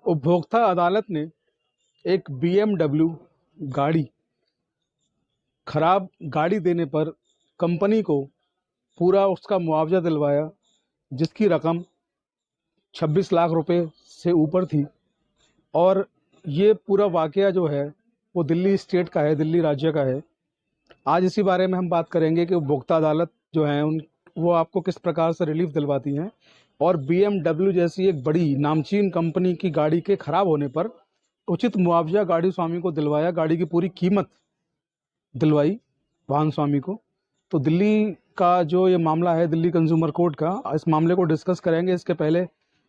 उपभोक्ता अदालत ने एक BMW गाड़ी खराब गाड़ी देने पर कंपनी को पूरा उसका मुआवजा दिलवाया, जिसकी रकम 26 लाख रुपए से ऊपर थी। और ये पूरा वाकया जो है वो दिल्ली स्टेट का है, दिल्ली राज्य का है। आज इसी बारे में हम बात करेंगे कि उपभोक्ता अदालत जो है वो आपको किस प्रकार से रिलीफ दिलवाती हैं, और BMW जैसी एक बड़ी नामचीन कंपनी की गाड़ी के खराब होने पर उचित मुआवजा गाड़ी स्वामी को दिलवाया, गाड़ी की पूरी कीमत दिलवाई वाहन स्वामी को। तो दिल्ली का जो ये मामला है, दिल्ली कंज्यूमर कोर्ट का, इस मामले को डिस्कस करेंगे। इसके पहले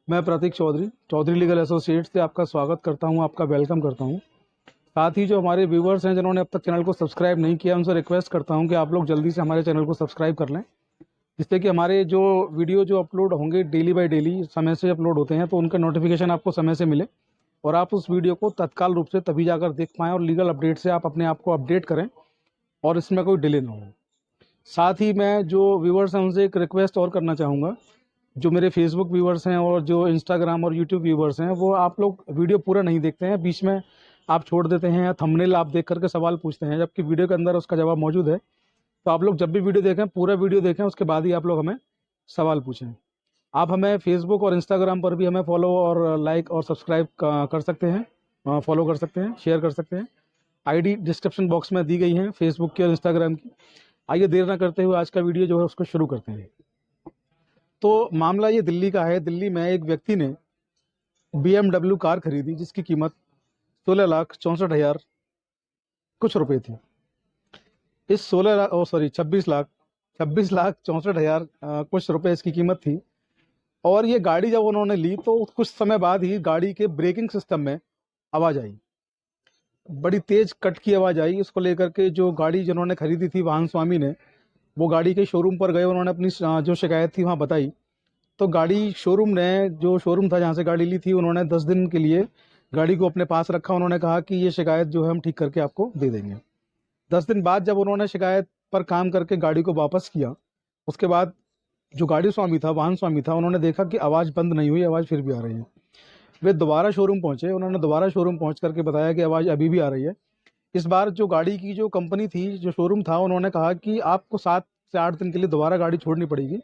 मैं प्रतीक चौधरी लीगल एसोसिएट से आपका स्वागत करता हूं, आपका वेलकम करता हूं। साथ ही जो हमारे व्यूवर्स हैं जिन्होंने अब तक चैनल को सब्सक्राइब नहीं किया, उनसे रिक्वेस्ट करता हूं कि आप लोग जल्दी से हमारे चैनल को सब्सक्राइब कर लें, जिससे कि हमारे जो वीडियो जो अपलोड होंगे डेली बाय डेली समय से अपलोड होते हैं, तो उनका नोटिफिकेशन आपको समय से मिले और आप उस वीडियो को तत्काल रूप से तभी जाकर देख पाएँ और लीगल अपडेट से आप अपने आप को अपडेट करें और इसमें कोई डिले ना हो। साथ ही मैं जो व्यूवर्स हैं उनसे एक रिक्वेस्ट और करना चाहूँगा, जो मेरे फेसबुक व्यूवर्स हैं और जो इंस्टाग्राम और यूट्यूब व्यूवर्स हैं, वो आप लोग वीडियो पूरा नहीं देखते हैं, बीच में आप छोड़ देते हैं या थंबनेल आप देख करके सवाल पूछते हैं, जबकि वीडियो के अंदर उसका जवाब मौजूद है। तो आप लोग जब भी वीडियो देखें, पूरा वीडियो देखें, उसके बाद ही आप लोग हमें सवाल पूछें। आप हमें फेसबुक और इंस्टाग्राम पर भी हमें फॉलो और लाइक और सब्सक्राइब कर सकते हैं, फॉलो कर सकते हैं, शेयर कर सकते हैं। आईडी डिस्क्रिप्शन बॉक्स में दी गई है फेसबुक की और इंस्टाग्राम की। आइए देर ना करते हुए आज का वीडियो जो है उसको शुरू करते हैं। तो मामला ये दिल्ली का है। दिल्ली में एक व्यक्ति ने BMW कार खरीदी जिसकी कीमत 16,64,000 कुछ रुपए थी। इस 26,64,000 कुछ रुपए इसकी कीमत थी। और ये गाड़ी जब उन्होंने ली तो कुछ समय बाद ही गाड़ी के ब्रेकिंग सिस्टम में आवाज़ आई, बड़ी तेज कट की आवाज़ आई। इसको लेकर के जो गाड़ी जिन्होंने खरीदी थी वाहन स्वामी ने, वो गाड़ी के शोरूम पर गए, उन्होंने अपनी जो शिकायत थी वहाँ बताई। तो गाड़ी शोरूम ने, जो शोरूम था जहाँ से गाड़ी ली थी, उन्होंने 10 दिन के लिए गाड़ी को अपने पास रखा। उन्होंने कहा कि ये शिकायत जो है हम ठीक करके आपको दे देंगे। 10 दिन बाद जब उन्होंने शिकायत पर काम करके गाड़ी को वापस किया, उसके बाद जो गाड़ी स्वामी था, वाहन स्वामी था, उन्होंने देखा कि आवाज़ बंद नहीं हुई, आवाज़ फिर भी आ रही है। वे दोबारा शोरूम पहुँचे, उन्होंने दोबारा शोरूम पहुँच करके बताया कि आवाज़ अभी भी आ रही है। इस बार जो गाड़ी की जो कंपनी थी, जो शोरूम था, उन्होंने कहा कि आपको 7 से 8 दिन के लिए दोबारा गाड़ी छोड़नी पड़ेगी।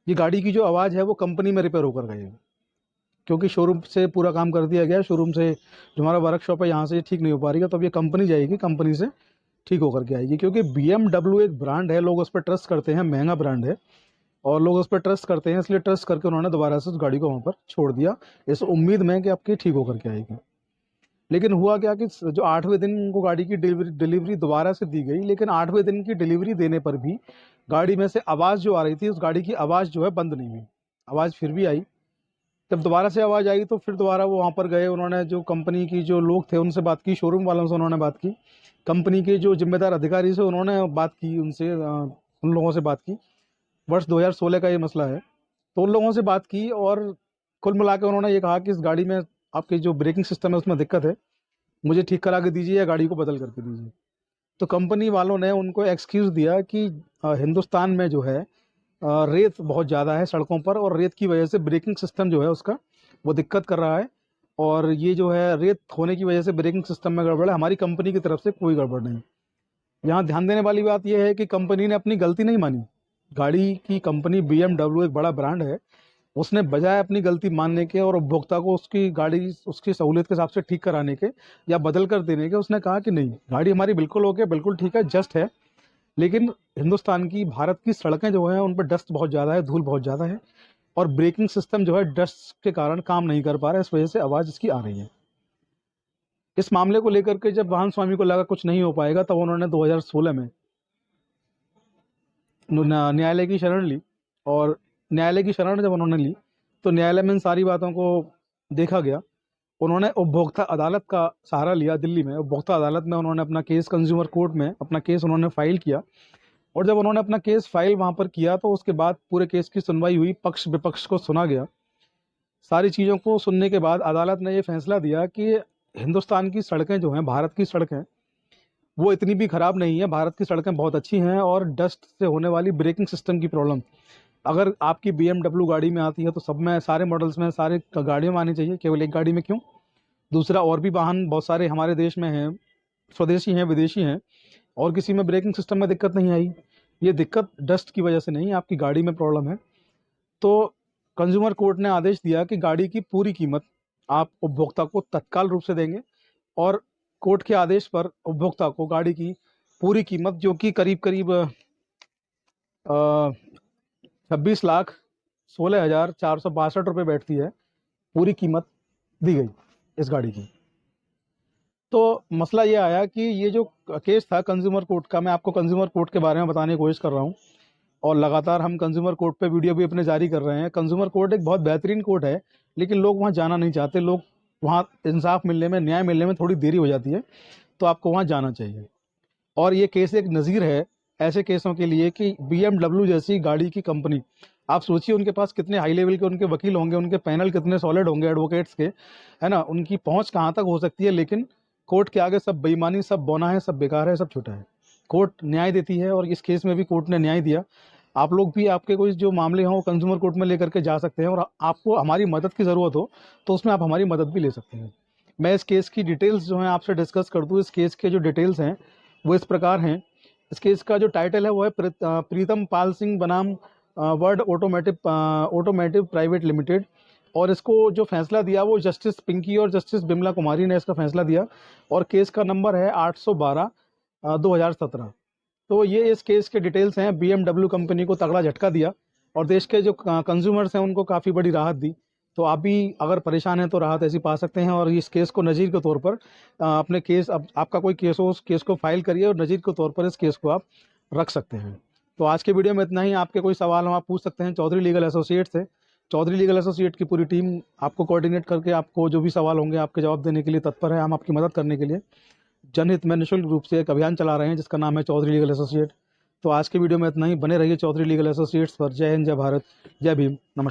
ये गाड़ी की जो आवाज़ है वो कंपनी में रिपेयर होकर गई है, क्योंकि शोरूम से पूरा काम कर दिया गया। शोरूम से जो हमारा वर्कशॉप है यहाँ से ठीक नहीं हो पा रही है, तो अब ये कंपनी जाएगी, कंपनी से ठीक होकर के आएगी। क्योंकि BMW एक ब्रांड है, लोग उस पर ट्रस्ट करते हैं, महंगा ब्रांड है और लोग उस पर ट्रस्ट करते हैं, इसलिए ट्रस्ट करके उन्होंने दोबारा से उस गाड़ी को वहाँ पर छोड़ दिया, इस उम्मीद में कि आपकी ठीक होकर के आएगी। लेकिन हुआ क्या कि जो 8वें दिन उनको गाड़ी की डिलीवरी दोबारा से दी गई, लेकिन 8वें दिन की डिलीवरी देने पर भी गाड़ी में से आवाज़ जो आ रही थी, उस गाड़ी की आवाज़ जो है बंद नहीं हुई, आवाज़ फिर भी आई। जब दोबारा से आवाज़ आई तो फिर दोबारा वो वहाँ पर गए, उन्होंने जो कंपनी की जो लोग थे उनसे बात की, शोरूम वालों से उन्होंने बात की, कंपनी के जो जिम्मेदार अधिकारी से उन्होंने बात की, उनसे उन लोगों से बात की। वर्ष 2016 का ये मसला है। तो उन लोगों से बात की और कुल मिला के उन्होंने ये कहा कि इस गाड़ी में आपकी जो ब्रेकिंग सिस्टम है उसमें दिक्कत है, मुझे ठीक करा के दीजिए या गाड़ी को बदल करके दीजिए। तो कंपनी वालों ने उनको एक्सक्यूज़ दिया कि हिंदुस्तान में जो है रेत बहुत ज़्यादा है सड़कों पर, और रेत की वजह से ब्रेकिंग सिस्टम जो है उसका वो दिक्कत कर रहा है, और ये जो है रेत होने की वजह से ब्रेकिंग सिस्टम में गड़बड़ है, हमारी कंपनी की तरफ से कोई गड़बड़ नहीं। यहाँ ध्यान देने वाली बात यह है कि कंपनी ने अपनी गलती नहीं मानी। गाड़ी की कंपनी BMW एक बड़ा ब्रांड है, उसने बजाय अपनी गलती मानने के और उपभोक्ता को उसकी गाड़ी उसकी सहूलियत के हिसाब से ठीक कराने के या बदल कर देने के, उसने कहा कि नहीं, गाड़ी हमारी बिल्कुल ओके, बिल्कुल ठीक है, जस्ट है, लेकिन हिंदुस्तान की, भारत की सड़कें जो हैं उन पर डस्ट बहुत ज़्यादा है, धूल बहुत ज़्यादा है, और ब्रेकिंग सिस्टम जो है डस्ट के कारण काम नहीं कर पा रहा है, इस वजह से आवाज़ इसकी आ रही है। इस मामले को लेकर के जब वाहन स्वामी को लगा कुछ नहीं हो पाएगा, तब उन्होंने 2016 में न्यायालय की शरण ली, और न्यायालय की शरण जब उन्होंने ली तो न्यायालय में इन सारी बातों को देखा गया। उन्होंने उपभोक्ता अदालत का सहारा लिया। दिल्ली में उपभोक्ता अदालत में उन्होंने अपना केस, कंज्यूमर कोर्ट में अपना केस उन्होंने फाइल किया, और जब उन्होंने अपना केस फाइल वहाँ पर किया तो उसके बाद पूरे केस की सुनवाई हुई, पक्ष विपक्ष को सुना गया। सारी चीज़ों को सुनने के बाद अदालत ने ये फैसला दिया कि हिंदुस्तान की सड़कें जो हैं, भारत की सड़कें, वो इतनी भी ख़राब नहीं है, भारत की सड़कें बहुत अच्छी हैं, और डस्ट से होने वाली ब्रेकिंग सिस्टम की प्रॉब्लम अगर आपकी BMW गाड़ी में आती है तो सब में, सारे मॉडल्स में, सारे गाड़ियों में आनी चाहिए, केवल एक गाड़ी में क्यों? दूसरा, और भी वाहन बहुत सारे हमारे देश में हैं, स्वदेशी हैं, विदेशी हैं, और किसी में ब्रेकिंग सिस्टम में दिक्कत नहीं आई। ये दिक्कत डस्ट की वजह से नहीं, आपकी गाड़ी में प्रॉब्लम है। तो कंज्यूमर कोर्ट ने आदेश दिया कि गाड़ी की पूरी कीमत आप उपभोक्ता को तत्काल रूप से देंगे, और कोर्ट के आदेश पर उपभोक्ता को गाड़ी की पूरी कीमत, जो कि करीब करीब 26,16,462 बैठती है, पूरी कीमत दी गई इस गाड़ी की। तो मसला ये आया कि ये जो केस था कंज्यूमर कोर्ट का, मैं आपको कंज्यूमर कोर्ट के बारे में बताने की कोशिश कर रहा हूँ, और लगातार हम कंज्यूमर कोर्ट पे वीडियो भी अपने जारी कर रहे हैं। कंज्यूमर कोर्ट एक बहुत बेहतरीन कोर्ट है, लेकिन लोग वहाँ जाना नहीं चाहते। लोग वहाँ इंसाफ मिलने में, न्याय मिलने में थोड़ी देरी हो जाती है, तो आपको वहाँ जाना चाहिए। और ये केस एक नज़ीर है ऐसे केसों के लिए कि BMW जैसी गाड़ी की कंपनी, आप सोचिए उनके पास कितने हाई लेवल के उनके वकील होंगे, उनके पैनल कितने सॉलिड होंगे एडवोकेट्स के, है ना, उनकी पहुंच कहाँ तक हो सकती है। लेकिन कोर्ट के आगे सब बेईमानी, सब बौना है, सब बेकार है, सब छोटा है। कोर्ट न्याय देती है, और इस केस में भी कोर्ट ने न्याय दिया। आप लोग भी, आपके कोई जो मामले हों, वो कंज्यूमर कोर्ट में लेकर के जा सकते हैं, और आपको हमारी मदद की ज़रूरत हो तो उसमें आप हमारी मदद भी ले सकते हैं। मैं इस केस की डिटेल्स जो हैं आपसे डिस्कस कर दूँ। इस केस के जो डिटेल्स हैं वो इस प्रकार हैं। इस केस का जो टाइटल है वो है प्रीतम पाल सिंह बनाम वर्ल्ड ऑटोमेटिव प्राइवेट लिमिटेड। और इसको जो फैसला दिया वो जस्टिस पिंकी और जस्टिस बिमला कुमारी ने इसका फैसला दिया, और केस का नंबर है 812/2017। तो ये इस केस के डिटेल्स हैं। BMW कंपनी को तगड़ा झटका दिया, और देश के जो कंज्यूमर्स हैं उनको काफ़ी बड़ी राहत दी। तो आप भी अगर परेशान हैं तो राहत ऐसी पा सकते हैं, और इस केस को नज़ीर के तौर पर अपने केस, अब आपका कोई केस हो, उस केस को फाइल करिए, और नज़ीर के तौर पर इस केस को आप रख सकते हैं। तो आज के वीडियो में इतना ही। आपके कोई सवाल हो आप पूछ सकते हैं चौधरी लीगल एसोसिएट से। चौधरी लीगल एसोसिएट की पूरी टीम आपको कोऑर्डिनेट करके आपको जो भी सवाल होंगे आपके जवाब देने के लिए तत्पर है। हम आपकी मदद करने के लिए जनहित में निःशुल्क रूप से एक अभियान चला रहे हैं जिसका नाम है चौधरी लीगल एसोसिएट। तो आज के वीडियो में इतना ही। बने रहिए चौधरी लीगल एसोसिएट्स पर। जय हिंद, जय भारत, जय भीम, नमस्कार।